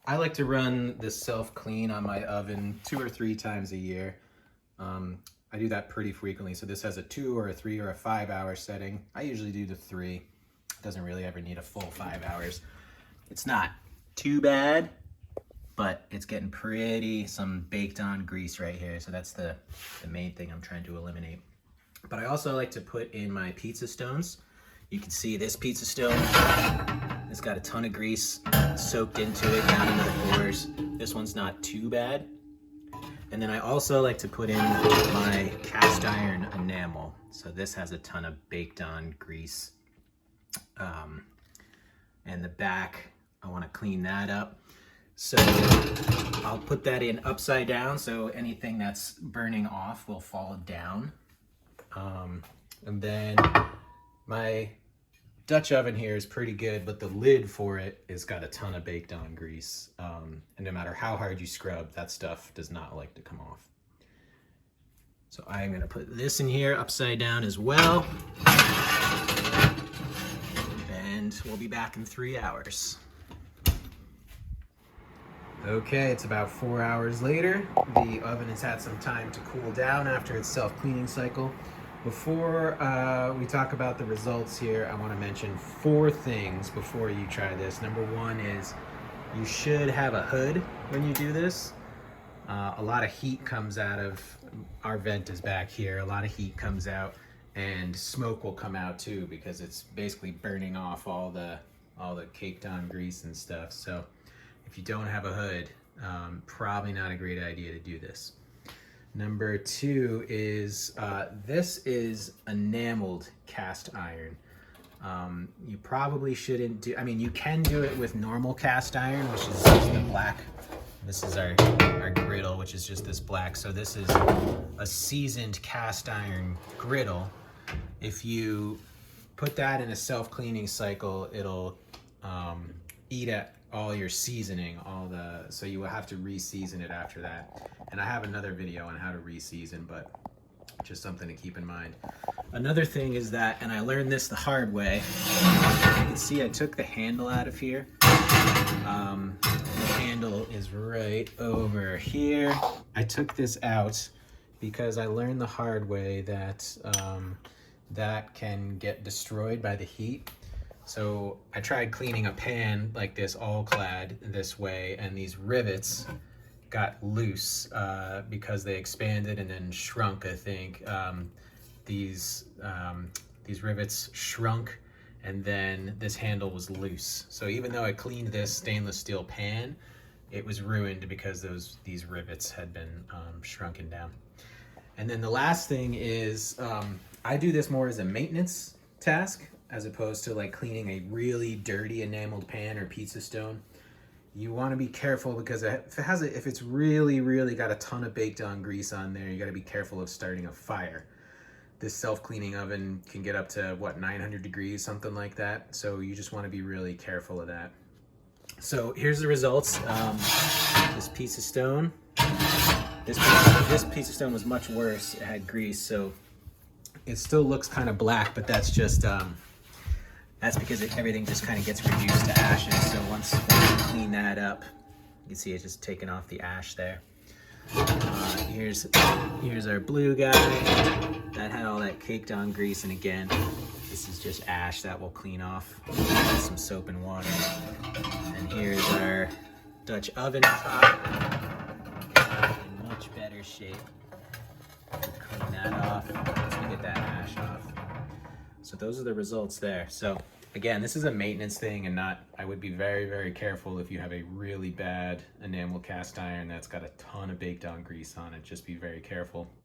I like to run this self-clean on my oven 2 or 3 times a year. I do that pretty frequently. So this has a 2 or a 3 or a 5 hour setting. I usually do the 3. It doesn't really ever need a full 5 hours. It's not too bad, but it's getting some baked on grease right here. So that's the main thing I'm trying to eliminate. But I also like to put in my pizza stones. You can see this pizza stone, it's got a ton of grease soaked into it down into the pores. This one's not too bad. And then I also like to put in my cast iron enamel. So this has a ton of baked on grease. And the back, I want to clean that up. So I'll put that in upside down so anything that's burning off will fall down. And then my Dutch oven here is pretty good, but the lid for it has got a ton of baked on grease. And no matter how hard you scrub, that stuff does not like to come off. So I'm gonna put this in here upside down as well. And we'll be back in 3 hours. Okay, it's about 4 hours later. The oven has had some time to cool down after its self-cleaning cycle. Before we talk about the results here, I want to mention 4 things before you try this. Number 1 is you should have a hood when you do this. A lot of heat comes out of, our vent is back here, a lot of heat comes out and smoke will come out too because it's basically burning off all the caked on grease and stuff. So if you don't have a hood, probably not a great idea to do this. Number 2 is, this is enameled cast iron. You probably shouldn't do, I mean, you can do it with normal cast iron, which is just the black. This is our griddle, which is just this black. So this is a seasoned cast iron griddle. If you put that in a self-cleaning cycle, it'll eat at all your seasoning, so you will have to re-season it after that. And I have another video on how to re-season, but just something to keep in mind. Another thing is that, and I learned this the hard way, you can see I took the handle out of here. The handle is right over here. I took this out because I learned the hard way that that can get destroyed by the heat. So I tried cleaning a pan like this, all clad this way, and these rivets got loose because they expanded and then shrunk, I think. These rivets shrunk, and then this handle was loose. So even though I cleaned this stainless steel pan, it was ruined because these rivets had been shrunken down. And then the last thing is, I do this more as a maintenance task, as opposed to like cleaning a really dirty enameled pan or pizza stone. You want to be careful because if it's really got a ton of baked on grease on there, you got to be careful of starting a fire. This self-cleaning oven can get up to 900 degrees, something like that. So you just want to be really careful of that. So here's the results. This piece of stone, this piece of stone was much worse. It had grease, so it still looks kind of black, but that's just that's because everything just kind of gets reduced to ashes. So once you clean that up, you can see it's just taking off the ash there. Here's our blue guy. That had all that caked on grease, and again, this is just ash that will clean off with some soap and water. And here's our Dutch oven top, in much better shape. Clean that off once we get that ash off. So those are the results there. So again, this is a maintenance thing, and I would be very careful if you have a really bad enamel cast iron that's got a ton of baked on grease on it. Just be very careful.